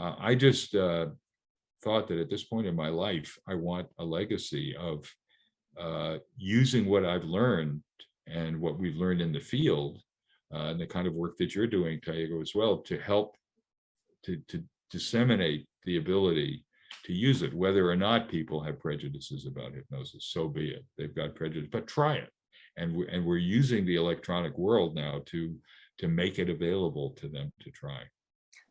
I just thought that at this point in my life, I want a legacy of using what I've learned and what we've learned in the field, and the kind of work that you're doing, Taigo, as well, to help to disseminate the ability to use it, whether or not people have prejudices about hypnosis. So be it. They've got prejudice, but try it. And we're using the electronic world now to make it available to them to try.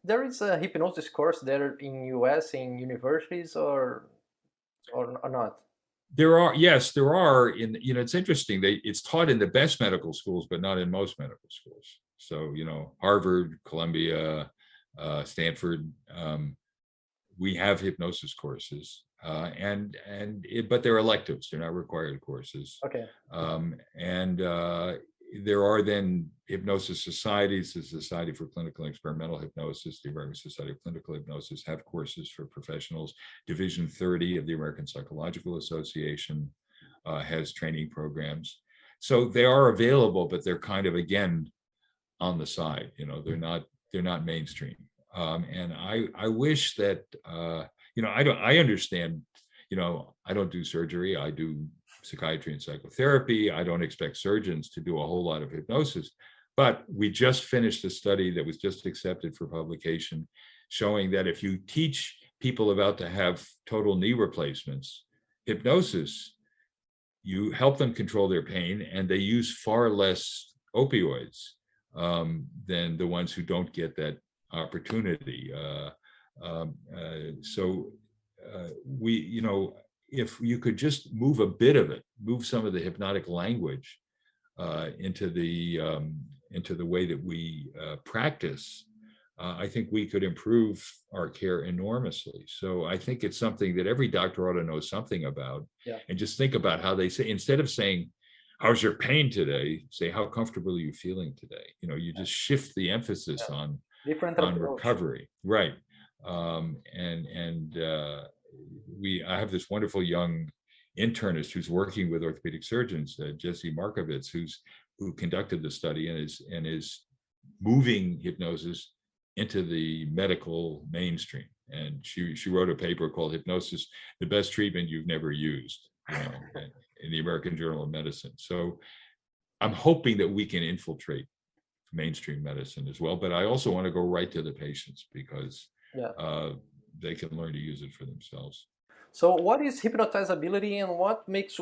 There is a hypnosis course there in US in universities or not? There are, yes, there are. In, it's interesting. It's taught in the best medical schools, but not in most medical schools. So, Harvard, Columbia, Stanford, we have hypnosis courses, but they're electives. They're not required courses. Okay. And there are then hypnosis societies. The Society for Clinical and Experimental Hypnosis, the American Society of Clinical Hypnosis have courses for professionals. Division 30 of the American Psychological Association has training programs. So they are available, but they're kind of, again, on the side. They're not mainstream. And I wish that, I understand, I don't do surgery. I do psychiatry and psychotherapy. I don't expect surgeons to do a whole lot of hypnosis, but we just finished a study that was just accepted for publication showing that if you teach people about to have total knee replacements, hypnosis, you help them control their pain, and they use far less opioids than the ones who don't get that opportunity. So we, if you could just move a bit of it, move some of the hypnotic language into the way that we practice, I think we could improve our care enormously. So I think it's something that every doctor ought to know something about. Yeah. And just think about how they say, instead of saying, "How's your pain today?" say, "How comfortable are you feeling today?" You just shift the emphasis Yeah. on Different approach. recovery, right? I have this wonderful young internist who's working with orthopedic surgeons, Jesse Markovitz, who conducted the study and is moving hypnosis into the medical mainstream. And she wrote a paper called "Hypnosis: The Best Treatment You've Never Used," in the American Journal of Medicine. So I'm hoping that we can infiltrate mainstream medicine as well, but I also want to go right to the patients because Yeah. they can learn to use it for themselves. So what is hypnotizability and what makes